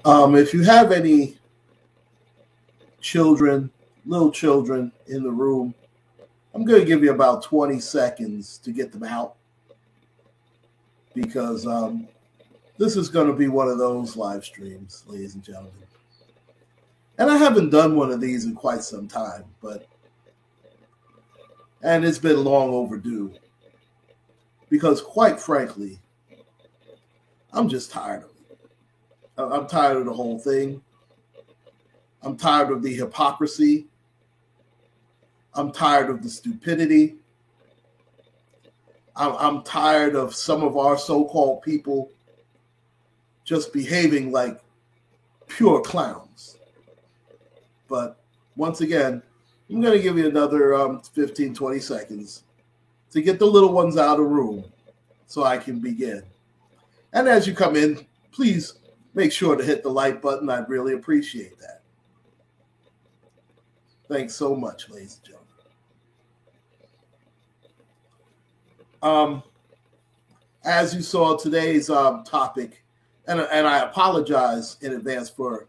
If you have any children, little children in the room, I'm going to give you about 20 seconds to get them out because this is going to be one of those live streams, ladies and gentlemen. And I haven't done one of these in quite some time, and it's been long overdue because, quite frankly, I'm just tired of it. I'm tired of the whole thing. I'm tired of the hypocrisy. I'm tired of the stupidity. I'm tired of some of our so-called people just behaving like pure clowns. But once again, I'm going to give you another 15, 20 seconds to get the little ones out of the room so I can begin. And as you come in, please make sure to hit the like button. I'd really appreciate that. Thanks so much, ladies and gentlemen. As you saw, today's topic, and I apologize in advance for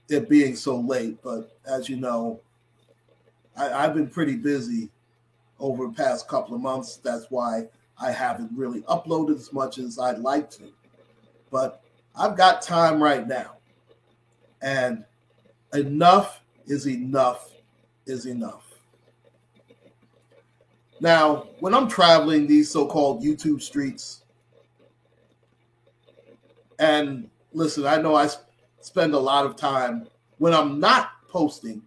it being so late, but as you know, I've been pretty busy over the past couple of months. That's why I haven't really uploaded as much as I'd like to. But I've got time right now. And enough is enough is enough. Now, when I'm traveling these so-called YouTube streets, and listen, I know I spend a lot of time when I'm not posting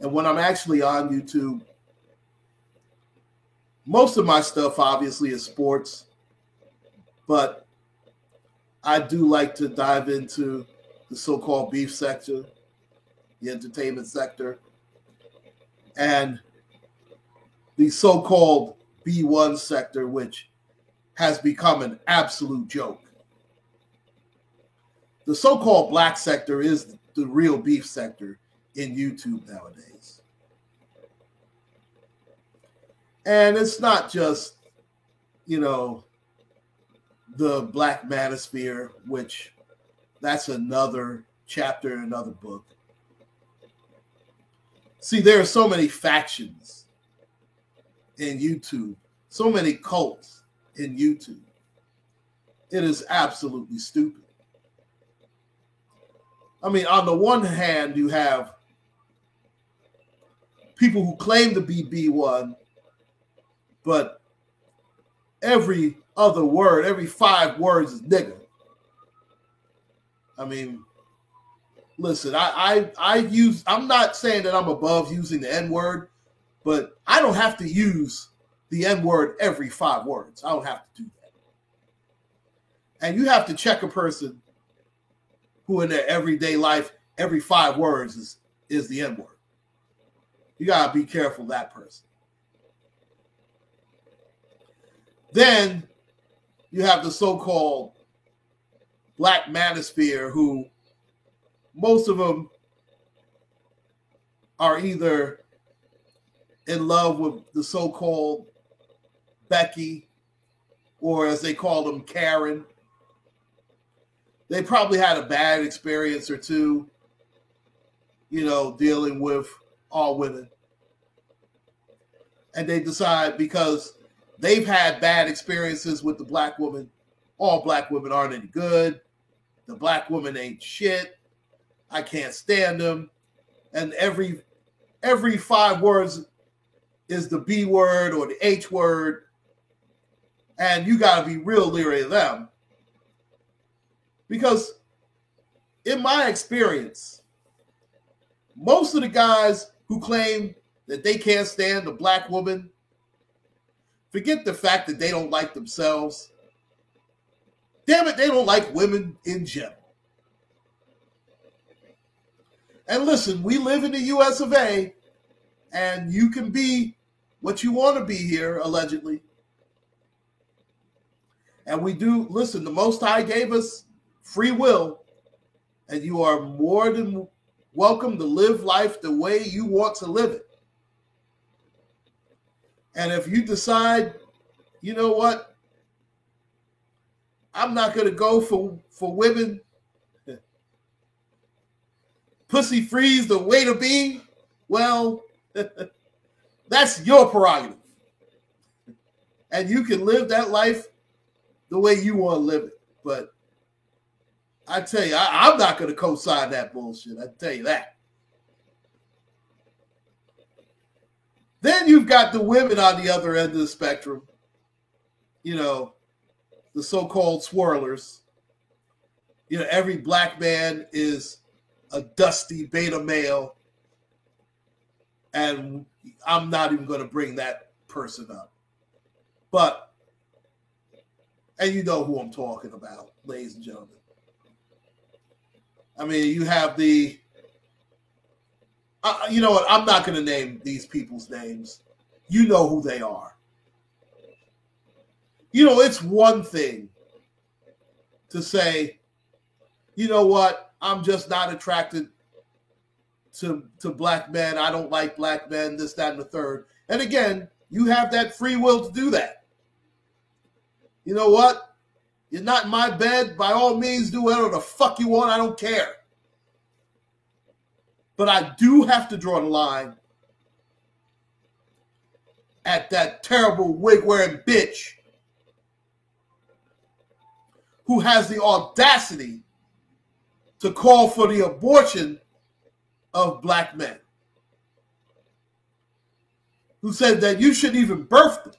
and when I'm actually on YouTube. Most of my stuff obviously is sports, but I do like to dive into the so-called beef sector, the entertainment sector, and the so-called B1 sector, which has become an absolute joke. The so-called black sector is the real beef sector in YouTube nowadays. And it's not just, the Black Manosphere, which that's another chapter, another book. See, there are so many factions in YouTube, so many cults in YouTube. It is absolutely stupid. I mean, on the one hand, you have people who claim to be B1, but every other word, every 5 words is nigger. I mean, listen, I'm not saying that I'm above using the N-word, but I don't have to use the N-word every 5 words. I don't have to do that. And you have to check a person who in their everyday life, every 5 words is the N-word. You got to be careful of that person. Then you have the so-called Black Manosphere, who most of them are either in love with the so-called Becky, or as they call them, Karen. They probably had a bad experience or two, dealing with all women. And they decide because they've had bad experiences with the black woman, all black women aren't any good. The black woman ain't shit. I can't stand them. And every 5 words is the B word or the H word. And you got to be real leery of them. Because in my experience, most of the guys who claim that they can't stand a black woman, forget the fact that they don't like themselves. Damn it, they don't like women in general. And listen, we live in the US of A, and you can be what you want to be here, allegedly. And we do, listen, the Most High gave us free will, and you are more than welcome to live life the way you want to live it. And if you decide, you know what, I'm not going to go for women, pussy free's the way to be, well, that's your prerogative. And you can live that life the way you want to live it. But I tell you, I'm not going to co-sign that bullshit. I tell you that. Then you've got the women on the other end of the spectrum. You know, the so-called swirlers. You know, every black man is a dusty beta male. And I'm not even going to bring that person up. But, and you know who I'm talking about, ladies and gentlemen. I mean, you have the, you know what, I'm not going to name these people's names. You know who they are. You know, it's one thing to say, you know what, I'm just not attracted to black men. I don't like black men, this, that, and the third. And again, you have that free will to do that. You know what? You're not in my bed. By all means, do whatever the fuck you want. I don't care. But I do have to draw the line at that terrible wig-wearing bitch who has the audacity to call for the abortion of black men. Who said that you shouldn't even birth them.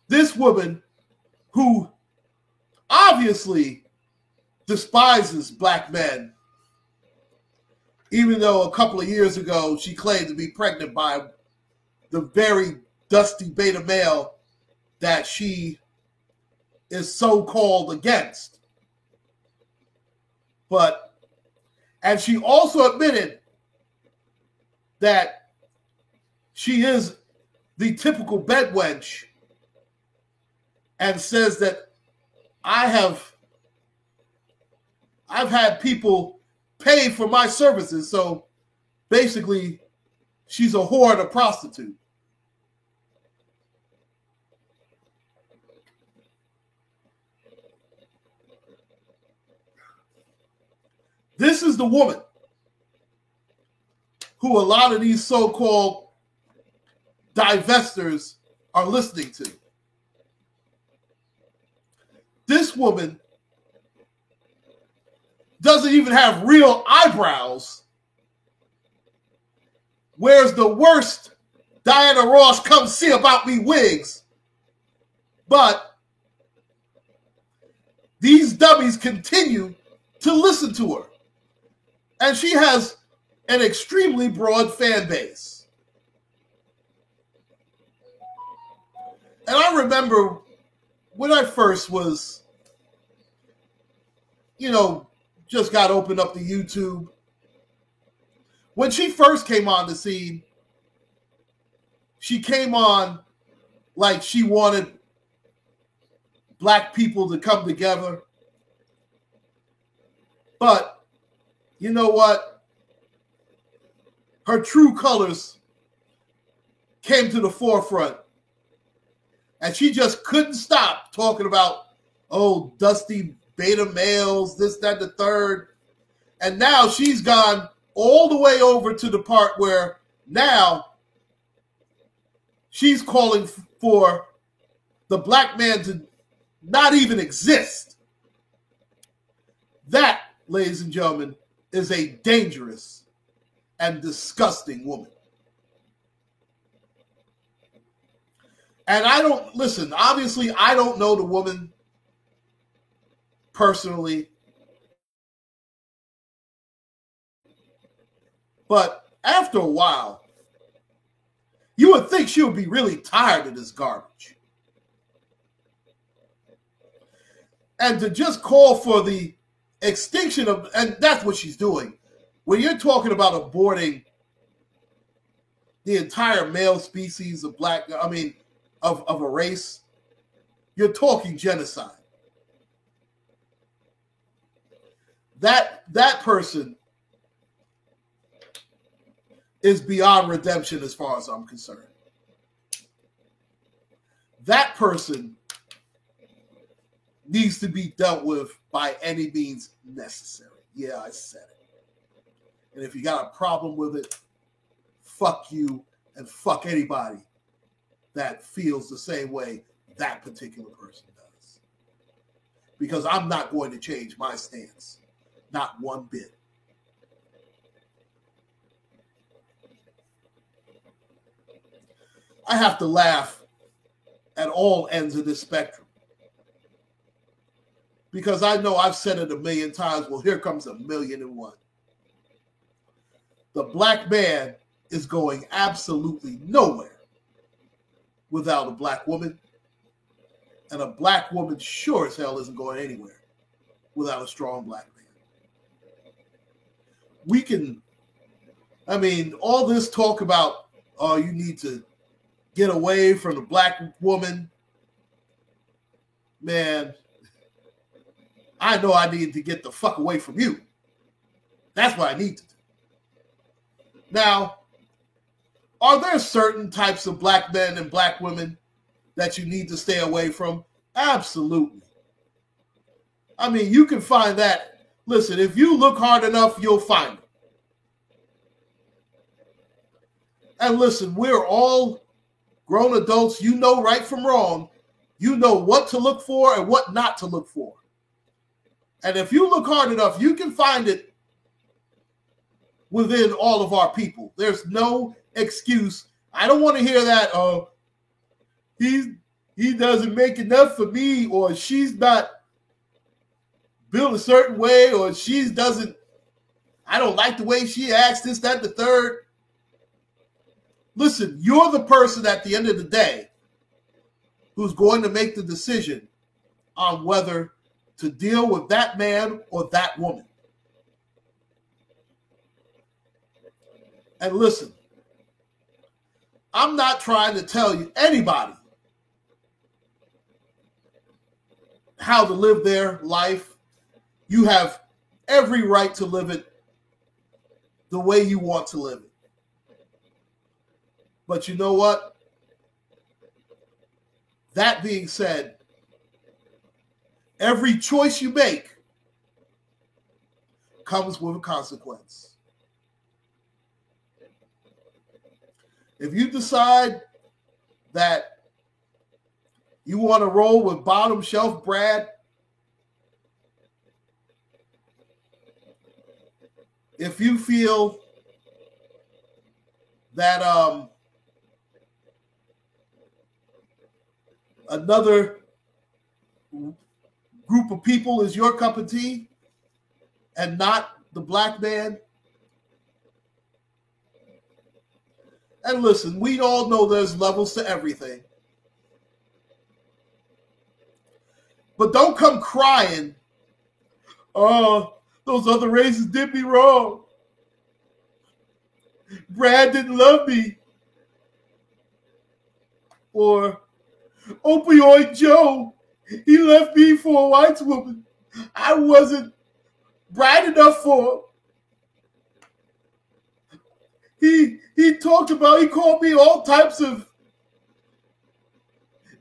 This woman who obviously despises black men, even though a couple of years ago she claimed to be pregnant by the very dusty beta male that she is so-called against. And she also admitted that she is the typical bed wench and says that I've had people pay for my services. So basically, she's a whore and a prostitute. This is the woman who a lot of these so-called divestors are listening to. This woman doesn't even have real eyebrows, wears the worst Diana Ross come see about me wigs, but these dummies continue to listen to her. And she has an extremely broad fan base. And I remember when I first was, you know, just got opened up to YouTube. When she first came on the scene, she came on like she wanted black people to come together. But you know what? Her true colors came to the forefront. And she just couldn't stop talking about, oh, dusty beta males, this, that, the third. And now she's gone all the way over to the part where now she's calling for the black man to not even exist. That, ladies and gentlemen, is a dangerous and disgusting woman. And obviously I don't know the woman personally. But after a while, you would think she would be really tired of this garbage. And to just call for the extinction of, and that's what she's doing. When you're talking about aborting the entire male species of of a race, you're talking genocide. That person is beyond redemption as far as I'm concerned. That person needs to be dealt with by any means necessary. Yeah, I said it. And if you got a problem with it, fuck you and fuck anybody that feels the same way that particular person does. Because I'm not going to change my stance. Not one bit. I have to laugh at all ends of this spectrum. Because I know I've said it a million times. Well, here comes 1,000,001. The black man is going absolutely nowhere without a black woman. And a black woman sure as hell isn't going anywhere without a strong black man. We can, I mean, all this talk about, oh, you need to get away from the black woman. Man, I know I need to get the fuck away from you. That's what I need to do. Now, are there certain types of black men and black women that you need to stay away from? Absolutely. I mean, you can find that. Listen, if you look hard enough, you'll find it. And listen, we're all grown adults. You know right from wrong. You know what to look for and what not to look for. And if you look hard enough, you can find it within all of our people. There's no excuse. I don't want to hear that, oh, he doesn't make enough for me, or she's not built a certain way, or I don't like the way she acts, this, that, the third. Listen, you're the person at the end of the day who's going to make the decision on whether to deal with that man or that woman. And listen, I'm not trying to tell you, anybody, how to live their life. You have every right to live it the way you want to live it. But you know what? That being said, every choice you make comes with a consequence. If you decide that you want to roll with bottom shelf Brad, if you feel that another group of people is your cup of tea and not the black man. And listen, we all know there's levels to everything. But don't come crying, oh, those other races did me wrong. Brad didn't love me. Or Opioid Joe, he left me for a white woman. I wasn't bright enough for him. He called me all types of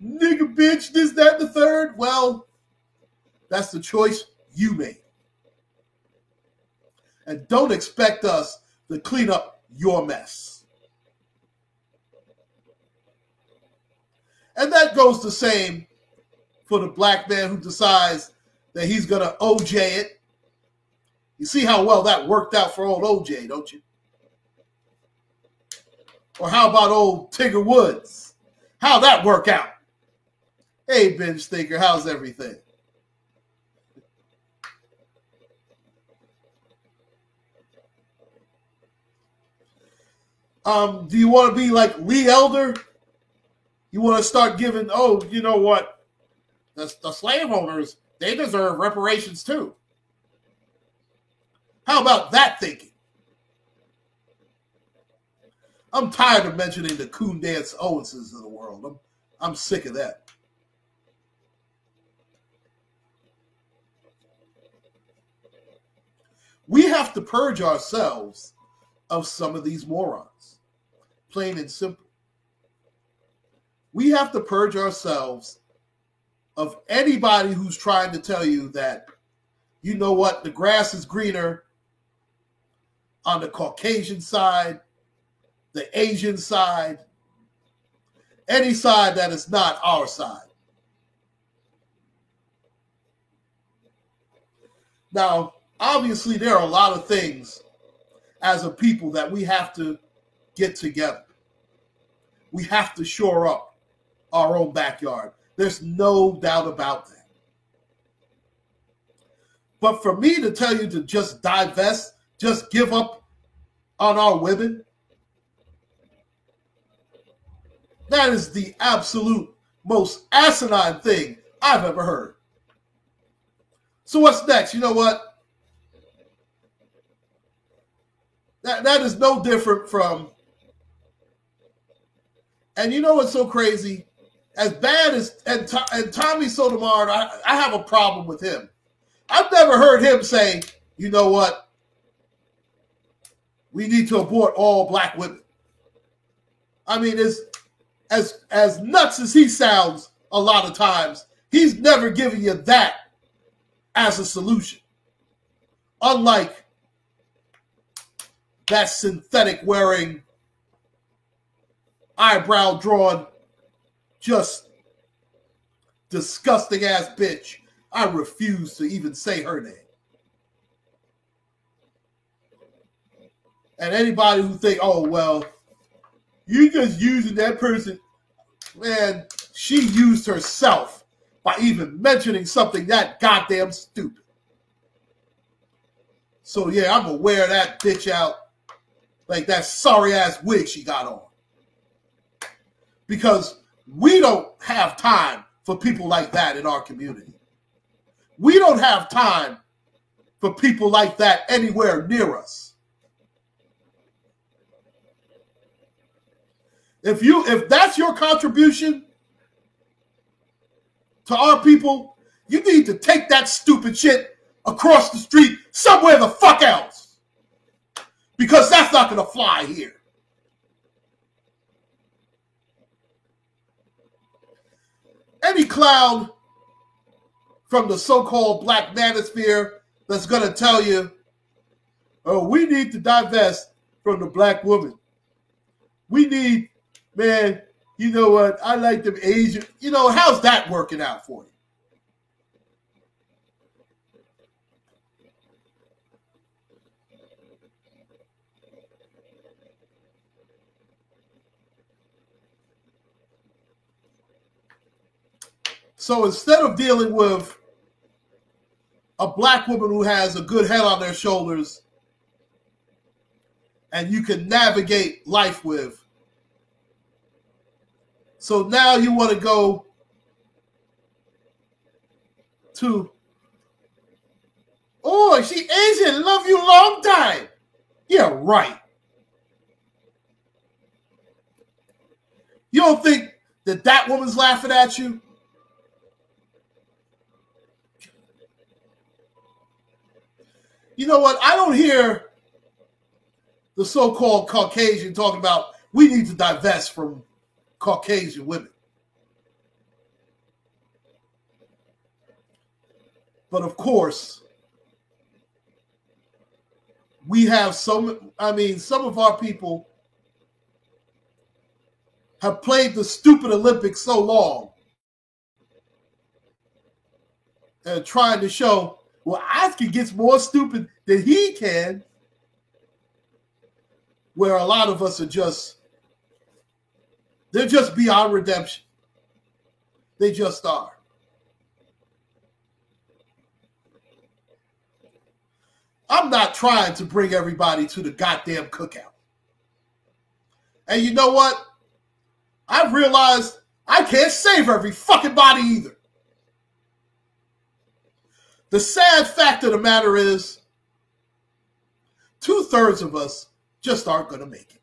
nigga, bitch, this, that, the third. Well, that's the choice you made. And don't expect us to clean up your mess. And that goes the same for the black man who decides that he's going to OJ it. You see how well that worked out for old OJ, don't you? Or how about old Tigger Woods? How'd that work out? Hey, Binge Thinker, how's everything? Do you want to be like Lee Elder? You want to start giving, oh, you know what? The slave owners, they deserve reparations too. How about that thinking? I'm tired of mentioning the Coon Dance Owenses of the world. I'm sick of that. We have to purge ourselves of some of these morons, plain and simple. We have to purge ourselves of anybody who's trying to tell you that, you know what, the grass is greener on the Caucasian side, the Asian side, any side that is not our side. Now, obviously, there are a lot of things as a people that we have to get together. We have to shore up our own backyard. There's no doubt about that. But for me to tell you to just divest, just give up on our women, that is the absolute most asinine thing I've ever heard. So what's next? You know what? That is no different from, and you know what's so crazy? As bad as, and Tommy Sotomayor, I have a problem with him. I've never heard him say, you know what? We need to abort all black women. I mean, as nuts as he sounds a lot of times, he's never given you that as a solution. Unlike that synthetic wearing, eyebrow drawn, just disgusting ass bitch. I refuse to even say her name. And anybody who think, oh, well, you just using that person, man, she used herself by even mentioning something that goddamn stupid. So, yeah, I'm going to wear that bitch out like that sorry-ass wig she got on. Because we don't have time for people like that in our community. We don't have time for people like that anywhere near us. If that's your contribution to our people, you need to take that stupid shit across the street somewhere the fuck else. Because that's not going to fly here. Any clown from the so-called black manosphere that's going to tell you, oh, we need to divest from the black woman. We need, man, you know what? I like them Asian. You know, how's that working out for you? So instead of dealing with a black woman who has a good head on their shoulders and you can navigate life with, so now you want to go to, oh, she Asian, love you long time. Yeah, right. You don't think that woman's laughing at you? You know what? I don't hear the so-called Caucasian talking about we need to divest from Caucasian women. But of course, we have some of our people have played the stupid Olympics so long and trying to show, well, I can get more stupid than he can, where a lot of us are they're just beyond redemption. They just are. I'm not trying to bring everybody to the goddamn cookout. And you know what? I've realized I can't save every fucking body either. The sad fact of the matter is 2/3 of us just aren't going to make it.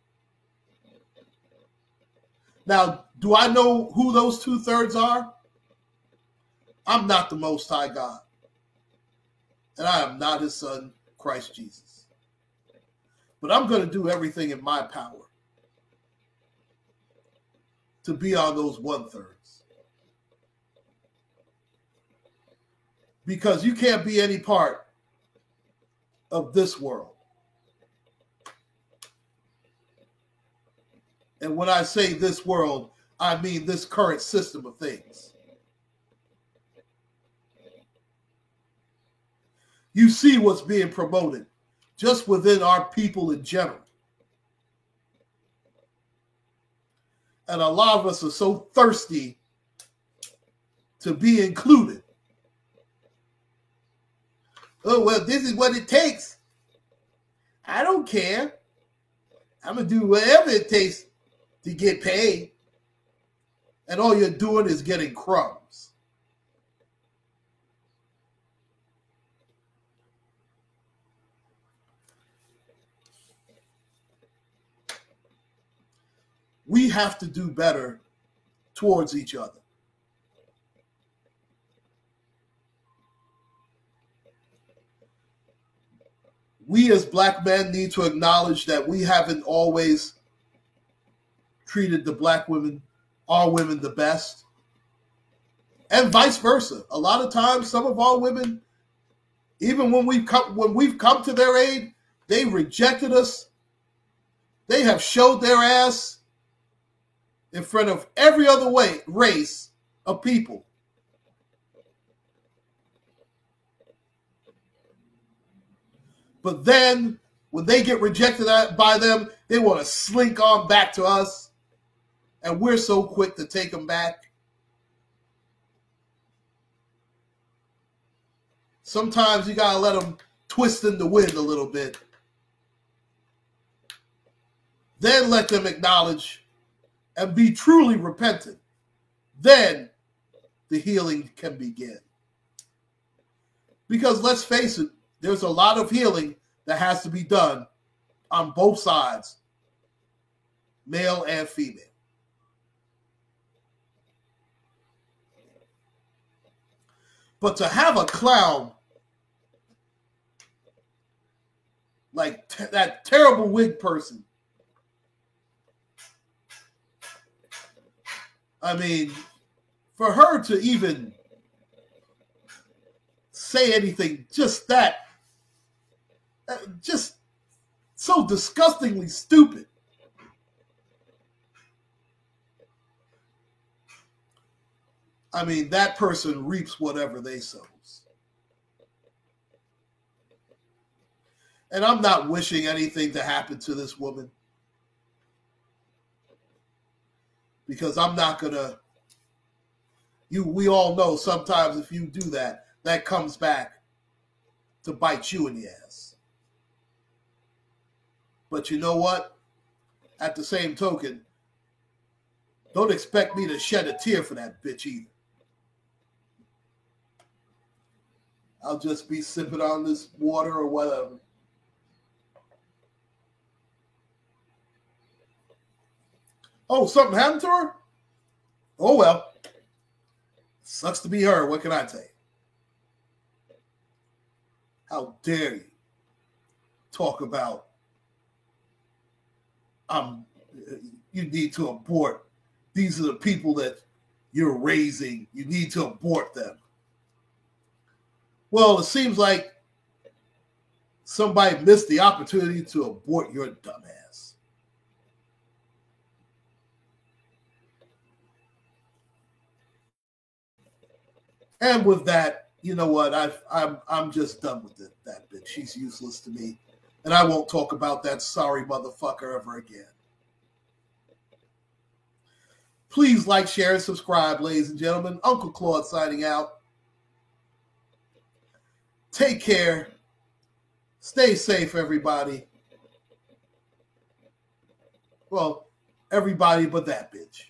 Now, do I know who those 2/3 are? I'm not the Most High God. And I am not his son, Christ Jesus. But I'm going to do everything in my power to be on those 1/3. because you can't be any part of this world. And when I say this world, I mean this current system of things. You see what's being promoted just within our people in general. And a lot of us are so thirsty to be included. Oh, well, this is what it takes. I don't care. I'm going to do whatever it takes to get paid. And all you're doing is getting crumbs. We have to do better towards each other. We as black men need to acknowledge that we haven't always treated the black women, our women, the best. And vice versa. A lot of times, some of our women, even when we've come to their aid, they rejected us. They have showed their ass in front of every other race of people. But then, when they get rejected by them, they want to slink on back to us. And we're so quick to take them back. Sometimes you got to let them twist in the wind a little bit. Then let them acknowledge and be truly repentant. Then the healing can begin. Because let's face it, there's a lot of healing that has to be done on both sides, male and female. But to have a clown like that terrible wig person, I mean, for her to even say anything just that, just so disgustingly stupid. I mean, that person reaps whatever they sow. And I'm not wishing anything to happen to this woman, because I'm not going to, we all know sometimes if you do that, that comes back to bite you in the ass. But you know what? At the same token, don't expect me to shed a tear for that bitch either. I'll just be sipping on this water or whatever. Oh, something happened to her? Oh, well. Sucks to be her. What can I tell you? How dare you talk about you need to abort. These are the people that you're raising. You need to abort them. Well, it seems like somebody missed the opportunity to abort your dumbass. And with that, you know what? I'm just done with it. That bitch. She's useless to me, and I won't talk about that sorry motherfucker ever again. Please like, share, and subscribe, ladies and gentlemen. Uncle Claude signing out. Take care. Stay safe, everybody. Well, everybody but that bitch.